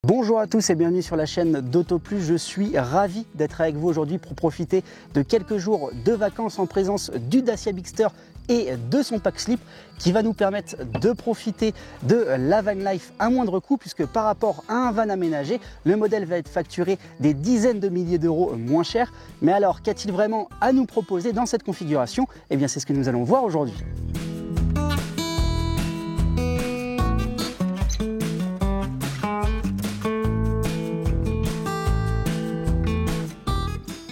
Bonjour à tous et bienvenue sur la chaîne d'AutoPlus. Je suis ravi d'être avec vous aujourd'hui pour profiter de quelques jours de vacances en présence du Dacia Bigster et de son pack slip qui va nous permettre de profiter de la van life à moindre coût, puisque par rapport à un van aménagé, le modèle va être facturé des dizaines de milliers d'euros moins cher. Mais alors, qu'a-t-il vraiment à nous proposer dans cette configuration? Eh bien, c'est ce que nous allons voir aujourd'hui.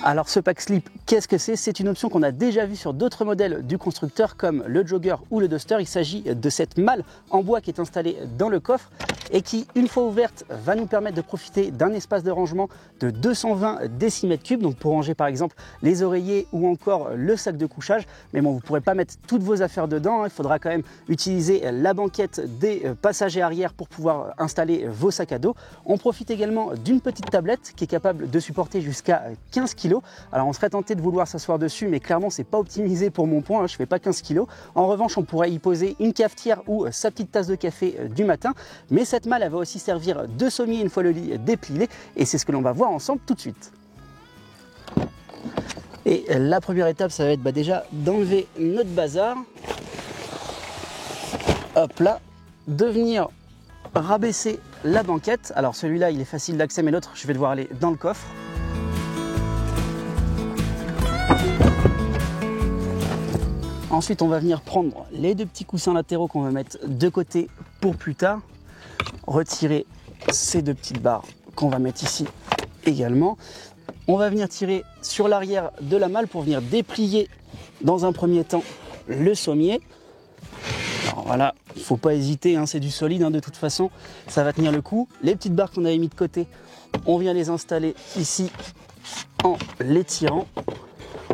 Alors ce pack slip, qu'est-ce que c'est? C'est une option qu'on a déjà vue sur d'autres modèles du constructeur comme le Jogger ou le Duster. Il s'agit de cette malle en bois qui est installée dans le coffre et qui, une fois ouverte, va nous permettre de profiter d'un espace de rangement de 220 décimètres cubes, donc pour ranger par exemple les oreillers ou encore le sac de couchage. Mais bon, vous ne pourrez pas mettre toutes vos affaires dedans, hein. Il faudra quand même utiliser la banquette des passagers arrière pour pouvoir installer vos sacs à dos. On profite également d'une petite tablette qui est capable de supporter jusqu'à 15 kg. Alors on serait tenté de vouloir s'asseoir dessus, mais clairement c'est pas optimisé pour mon poids, hein, je fais pas 15 kg. En revanche, on pourrait y poser une cafetière ou sa petite tasse de café du matin. Mais cette malle, elle va aussi servir de sommier une fois le lit déplié, et c'est ce que l'on va voir ensemble tout de suite. Et la première étape, ça va être déjà d'enlever notre bazar. Hop là, de venir rabaisser la banquette. Alors celui-là, il est facile d'accès, mais l'autre, je vais devoir aller dans le coffre. Ensuite, on va venir prendre les deux petits coussins latéraux qu'on va mettre de côté pour plus tard. Retirer ces deux petites barres qu'on va mettre ici également. On va venir tirer sur l'arrière de la malle pour venir déplier dans un premier temps le sommier. Alors voilà, il ne faut pas hésiter, hein, c'est du solide, hein, de toute façon, ça va tenir le coup. Les petites barres qu'on avait mis de côté, on vient les installer ici en les tirant.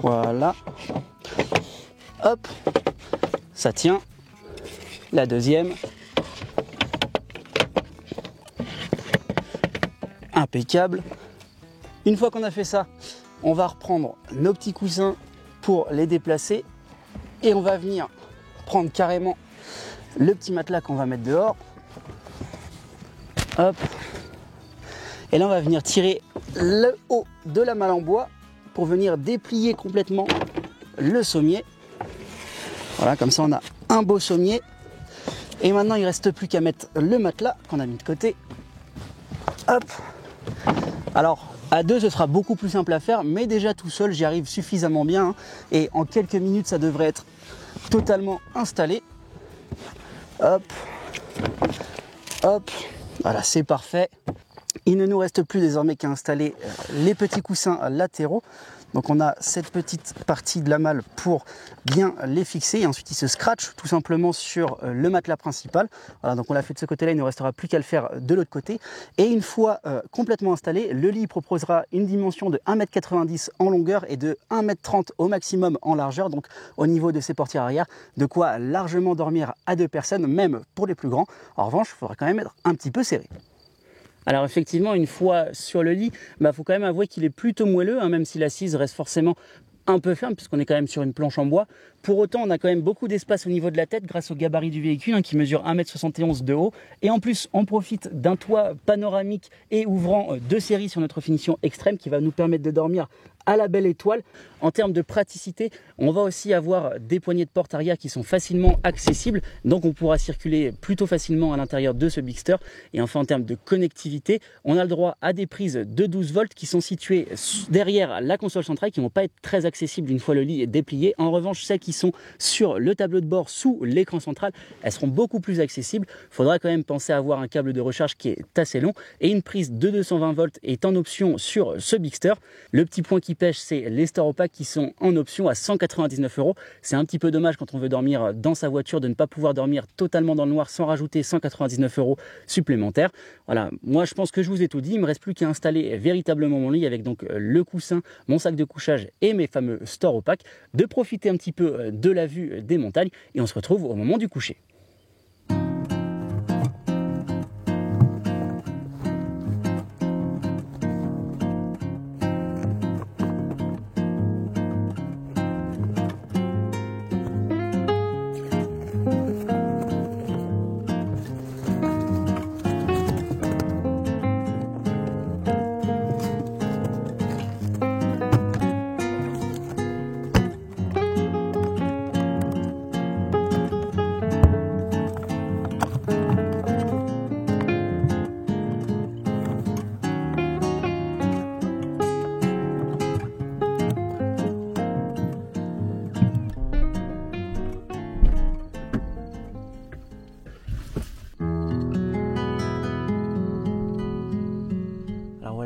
Voilà. Hop, ça tient. La deuxième. Impeccable. Une fois qu'on a fait ça, on va reprendre nos petits coussins pour les déplacer et on va venir prendre carrément le petit matelas qu'on va mettre dehors. Hop. Et là, on va venir tirer le haut de la malle en bois pour venir déplier complètement le sommier. Voilà, comme ça on a un beau sommier. Et maintenant il ne reste plus qu'à mettre le matelas qu'on a mis de côté. Hop. Alors à deux ce sera beaucoup plus simple à faire, mais déjà tout seul j'y arrive suffisamment bien, hein. Et en quelques minutes ça devrait être totalement installé. Hop. Hop. Voilà, c'est parfait. Il ne nous reste plus désormais qu'à installer les petits coussins latéraux. Donc on a cette petite partie de la malle pour bien les fixer, et ensuite ils se scratchent tout simplement sur le matelas principal. Voilà, donc on l'a fait de ce côté-là, il ne restera plus qu'à le faire de l'autre côté. Et une fois complètement installé, le lit proposera une dimension de 1,90 m en longueur et de 1,30 m au maximum en largeur. Donc au niveau de ses portières arrière, de quoi largement dormir à deux personnes, même pour les plus grands. En revanche, il faudra quand même être un petit peu serré. Alors effectivement, une fois sur le lit, faut quand même avouer qu'il est plutôt moelleux, hein, même si l'assise reste forcément un peu ferme puisqu'on est quand même sur une planche en bois. Pour autant, on a quand même beaucoup d'espace au niveau de la tête grâce au gabarit du véhicule, hein, qui mesure 1,71 m de haut. Et en plus, on profite d'un toit panoramique et ouvrant de série sur notre finition extrême qui va nous permettre de dormir à la belle étoile. En termes de praticité, on va aussi avoir des poignées de porte arrière qui sont facilement accessibles, donc on pourra circuler plutôt facilement à l'intérieur de ce Bigster. Et enfin, en termes de connectivité, on a le droit à des prises de 12 volts qui sont situées derrière la console centrale, qui ne vont pas être très accessibles une fois le lit est déplié. En revanche, celles qui sont sur le tableau de bord sous l'écran central, elles seront beaucoup plus accessibles. Il faudra quand même penser à avoir un câble de recharge qui est assez long, et une prise de 220 volts est en option sur ce Bigster. Le petit point qui pêche, c'est les Star Pack qui sont en option à 199 €. C'est un petit peu dommage quand on veut dormir dans sa voiture de ne pas pouvoir dormir totalement dans le noir sans rajouter 199 € supplémentaires. Voilà, moi je pense que je vous ai tout dit. Il me reste plus qu'à installer véritablement mon lit avec donc le coussin, mon sac de couchage et mes fameux Star Pack, de profiter un petit peu de la vue des montagnes, et on se retrouve au moment du coucher.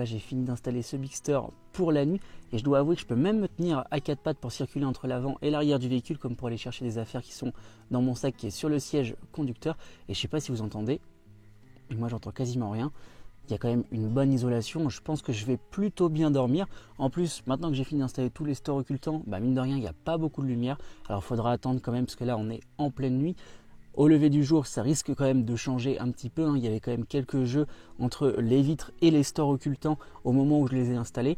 voilà, j'ai fini d'installer ce Bigster pour la nuit et je dois avouer que je peux même me tenir à quatre pattes pour circuler entre l'avant et l'arrière du véhicule, comme pour aller chercher des affaires qui sont dans mon sac qui est sur le siège conducteur. Et je ne sais pas si vous entendez, mais moi j'entends quasiment rien. Il y a quand même une bonne isolation, je pense que je vais plutôt bien dormir. En plus, maintenant que j'ai fini d'installer tous les stores occultants, mine de rien, il n'y a pas beaucoup de lumière. Alors il faudra attendre quand même, parce que là on est en pleine nuit. Au lever du jour, ça risque quand même de changer un petit peu. Il y avait quand même quelques jeux entre les vitres et les stores occultants au moment où je les ai installés.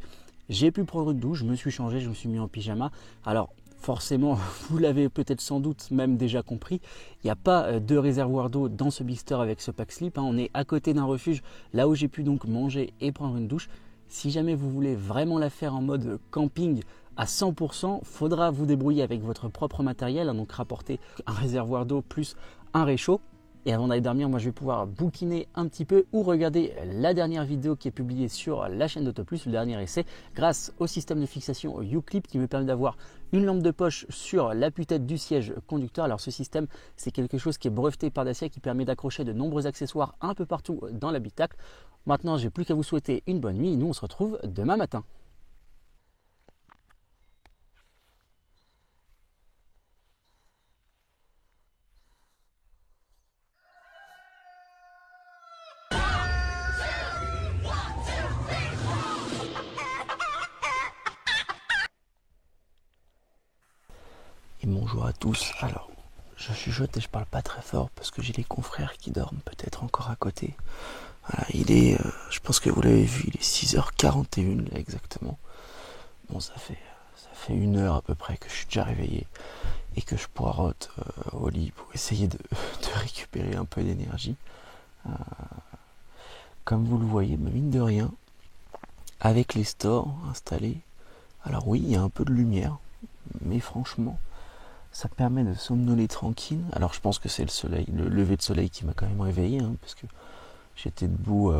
J'ai pu prendre une douche, je me suis changé, je me suis mis en pyjama. Alors forcément, vous l'avez peut-être sans doute même déjà compris, il n'y a pas de réservoir d'eau dans ce Bigster avec ce pack slip. On est à côté d'un refuge, là où j'ai pu donc manger et prendre une douche. Si jamais vous voulez vraiment la faire en mode camping à 100%, il faudra vous débrouiller avec votre propre matériel, donc rapporter un réservoir d'eau plus un réchaud. Et avant d'aller dormir, moi je vais pouvoir bouquiner un petit peu ou regarder la dernière vidéo qui est publiée sur la chaîne d'Autoplus, le dernier essai, grâce au système de fixation U-Clip qui me permet d'avoir une lampe de poche sur l'appui-tête du siège conducteur. Alors ce système, c'est quelque chose qui est breveté par Dacia, qui permet d'accrocher de nombreux accessoires un peu partout dans l'habitacle. Maintenant, j'ai plus qu'à vous souhaiter une bonne nuit et nous on se retrouve demain matin. Et bonjour à tous. Alors, je chuchote et je parle pas très fort parce que j'ai les confrères qui dorment peut-être encore à côté. Voilà, il est, je pense que vous l'avez vu, il est 6h41 là exactement. Bon, ça fait 1 heure à peu près que je suis déjà réveillé et que je poireaute au lit pour essayer de récupérer un peu d'énergie. Comme vous le voyez, mine de rien, avec les stores installés, alors oui, il y a un peu de lumière, mais franchement, ça permet de somnoler tranquille. Alors je pense que c'est le soleil, le lever de soleil qui m'a quand même réveillé, parce que j'étais debout,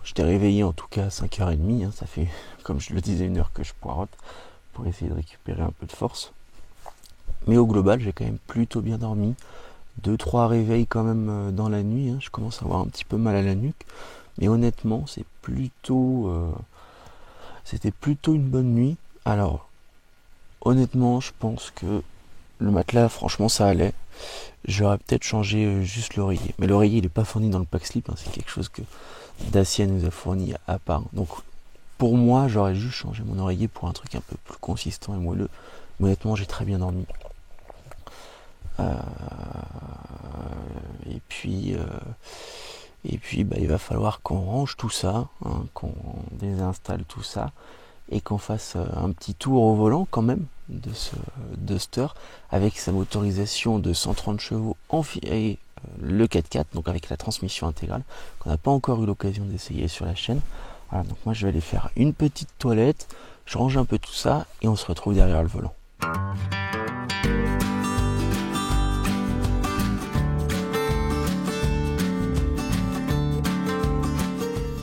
j'étais réveillé en tout cas à 5h30, ça fait, comme je le disais, 1 heure que je poireaute pour essayer de récupérer un peu de force. Mais au global, j'ai quand même plutôt bien dormi. 2-3 réveils quand même dans la nuit, je commence à avoir un petit peu mal à la nuque. Mais honnêtement, c'était plutôt une bonne nuit. Alors, honnêtement, je pense que le matelas, franchement, ça allait. J'aurais peut-être changé juste l'oreiller. Mais l'oreiller, il n'est pas fourni dans le pack slip. C'est quelque chose que Dacia nous a fourni à part. Donc, pour moi, j'aurais juste changé mon oreiller pour un truc un peu plus consistant et moelleux. Mais honnêtement, j'ai très bien dormi. Et puis, il va falloir qu'on range tout ça, qu'on désinstalle tout ça. Et qu'on fasse un petit tour au volant quand même de ce Duster avec sa motorisation de 130 chevaux et le 4x4, donc avec la transmission intégrale qu'on n'a pas encore eu l'occasion d'essayer sur la chaîne. Voilà, donc moi je vais aller faire une petite toilette, je range un peu tout ça et on se retrouve derrière le volant.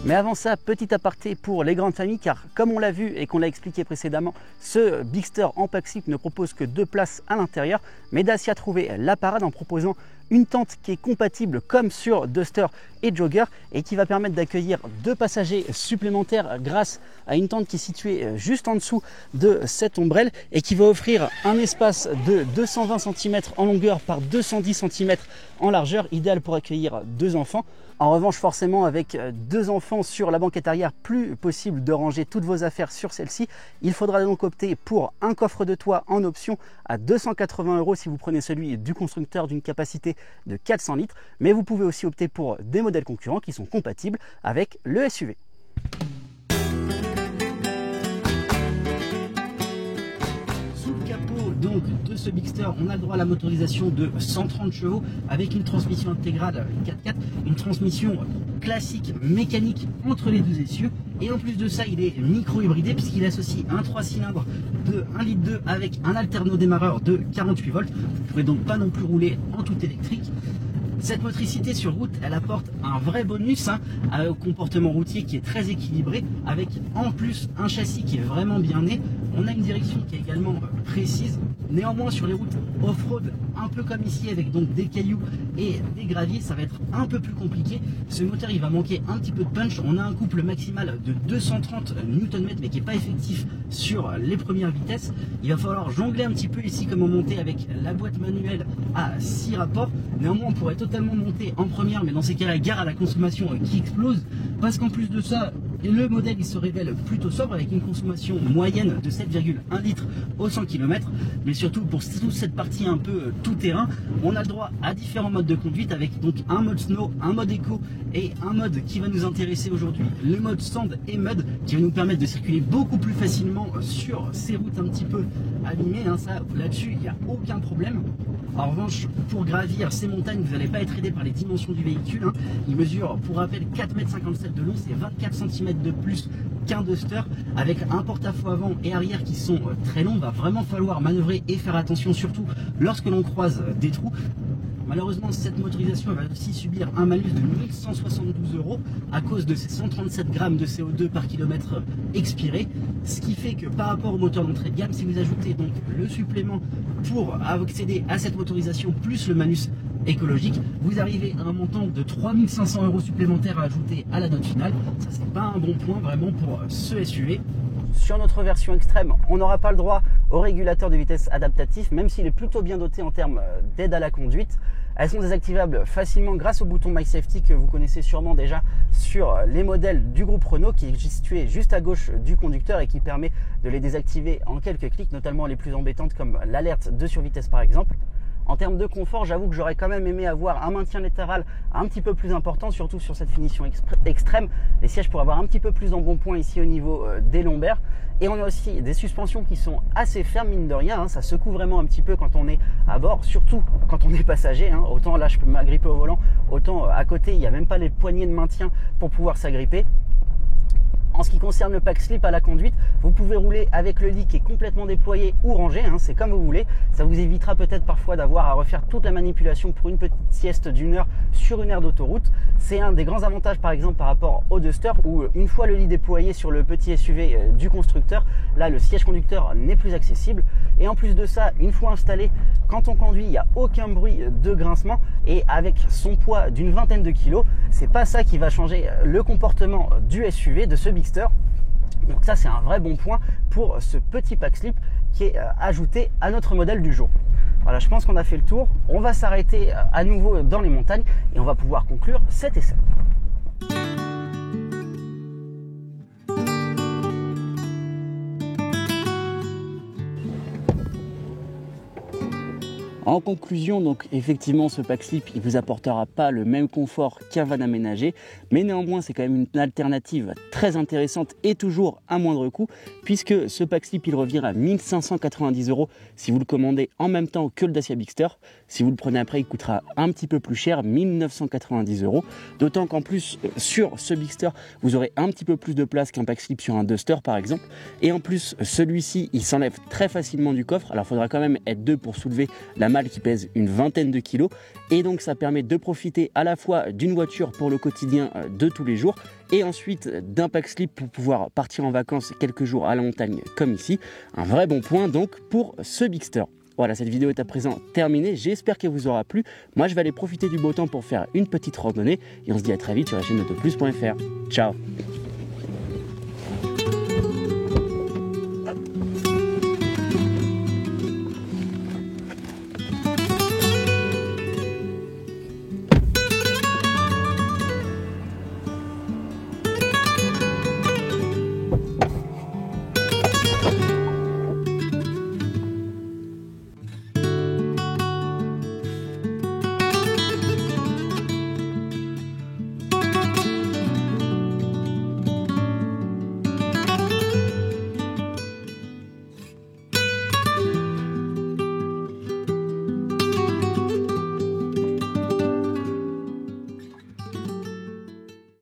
Mais avant ça, petit aparté pour les grandes familles, car comme on l'a vu et qu'on l'a expliqué précédemment, ce Bigster en pack slip ne propose que 2 places à l'intérieur, mais Dacia a trouvé la parade en proposant une tente qui est compatible comme sur Duster et Jogger et qui va permettre d'accueillir 2 passagers supplémentaires grâce à une tente qui est située juste en dessous de cette ombrelle et qui va offrir un espace de 220 cm en longueur par 210 cm en largeur, idéal pour accueillir 2 enfants. En revanche, forcément, avec 2 enfants sur la banquette arrière, plus possible de ranger toutes vos affaires sur celle-ci. Il faudra donc opter pour un coffre de toit en option à 280 € si vous prenez celui du constructeur d'une capacité de 400 litres. Mais vous pouvez aussi opter pour des modèles concurrents qui sont compatibles avec le SUV. Donc de ce Bigster, on a le droit à la motorisation de 130 chevaux avec une transmission intégrale 4x4, une transmission classique mécanique entre les 2 essieux. Et en plus de ça, il est micro-hybridé puisqu'il associe un 3 cylindres de 1,2 litre avec un alterno démarreur de 48 volts. Vous ne pourrez donc pas non plus rouler en tout électrique. Cette motricité sur route, elle apporte un vrai bonus au comportement routier qui est très équilibré, avec en plus un châssis qui est vraiment bien né. On a une direction qui est également précise. Néanmoins, sur les routes off-road un peu comme ici avec donc des cailloux et des graviers, ça va être un peu plus compliqué. Ce moteur il va manquer un petit peu de punch. On a un couple maximal de 230 Nm mais qui n'est pas effectif sur les premières vitesses. Il va falloir jongler un petit peu ici comment monter avec la boîte manuelle à 6 rapports. Néanmoins on pourrait totalement monter en première, mais dans ces cas-là gare à la consommation qui explose, parce qu'en plus de ça le modèle il se révèle plutôt sobre avec une consommation moyenne de 7,1 litres au 100 km. Mais surtout pour toute cette partie un peu tout terrain, on a le droit à différents modes de conduite avec donc un mode snow, un mode éco et un mode qui va nous intéresser aujourd'hui, le mode sand et mud, qui va nous permettre de circuler beaucoup plus facilement sur ces routes un petit peu abîmées. Ça là-dessus il n'y a aucun problème. En revanche, pour gravir ces montagnes, vous n'allez pas être aidé par les dimensions du véhicule. Il mesure, pour rappel, 4,57 m de long, c'est 24 cm de plus qu'un Duster, avec un porte-à-faux avant et arrière qui sont très longs. Il va vraiment falloir manœuvrer et faire attention, surtout lorsque l'on croise des trous. Malheureusement, cette motorisation va aussi subir un malus de 1172 € à cause de ces 137 grammes de CO2 par kilomètre expiré. Ce qui fait que par rapport au moteur d'entrée de gamme, si vous ajoutez donc le supplément pour accéder à cette motorisation plus le malus écologique, vous arrivez à un montant de 3500 € supplémentaires à ajouter à la note finale. Ça, c'est pas un bon point vraiment pour ce SUV. Sur notre version extrême, on n'aura pas le droit au régulateur de vitesse adaptatif, même s'il est plutôt bien doté en termes d'aide à la conduite. Elles sont désactivables facilement grâce au bouton My Safety que vous connaissez sûrement déjà sur les modèles du groupe Renault, qui est situé juste à gauche du conducteur et qui permet de les désactiver en quelques clics, notamment les plus embêtantes comme l'alerte de survitesse par exemple. En termes de confort, j'avoue que j'aurais quand même aimé avoir un maintien latéral un petit peu plus important, surtout sur cette finition extrême. Les sièges pourraient avoir un petit peu plus d'embonpoint ici au niveau des lombaires. Et on a aussi des suspensions qui sont assez fermes, mine de rien. Ça secoue vraiment un petit peu quand on est à bord, surtout quand on est passager. Autant là, je peux m'agripper au volant, autant à côté, il n'y a même pas les poignées de maintien pour pouvoir s'agripper. En ce qui concerne le pack slip à la conduite, vous pouvez rouler avec le lit qui est complètement déployé ou rangé, c'est comme vous voulez. Ça vous évitera peut-être parfois d'avoir à refaire toute la manipulation pour une petite sieste d'1 heure sur une aire d'autoroute. C'est un des grands avantages par exemple par rapport au Duster où une fois le lit déployé sur le petit SUV du constructeur, là le siège conducteur n'est plus accessible. Et en plus de ça, une fois installé, quand on conduit, il n'y a aucun bruit de grincement et avec son poids d'une vingtaine de kilos, c'est pas ça qui va changer le comportement du SUV, de ce Bigster. Donc ça, c'est un vrai bon point pour ce petit pack slip qui est ajouté à notre modèle du jour. Voilà, je pense qu'on a fait le tour. On va s'arrêter à nouveau dans les montagnes et on va pouvoir conclure cet essai. En conclusion, donc effectivement ce pack slip il vous apportera pas le même confort qu'un van aménagé, mais néanmoins c'est quand même une alternative très intéressante et toujours à moindre coût, puisque ce pack slip il revient à 1590 € si vous le commandez en même temps que le Dacia Bigster. Si vous le prenez après, il coûtera un petit peu plus cher, 1990 €. D'autant qu'en plus sur ce Bigster vous aurez un petit peu plus de place qu'un pack slip sur un Duster par exemple, et en plus celui-ci il s'enlève très facilement du coffre. Alors il faudra quand même être deux pour soulever la malle qui pèse une vingtaine de kilos, et donc ça permet de profiter à la fois d'une voiture pour le quotidien de tous les jours et ensuite d'un pack slip pour pouvoir partir en vacances quelques jours à la montagne comme ici. Un vrai bon point donc pour ce Bigster. Voilà, cette vidéo est à présent terminée, j'espère qu'elle vous aura plu. Moi je vais aller profiter du beau temps pour faire une petite randonnée et on se dit à très vite sur la chaîne autoplus.fr. Ciao.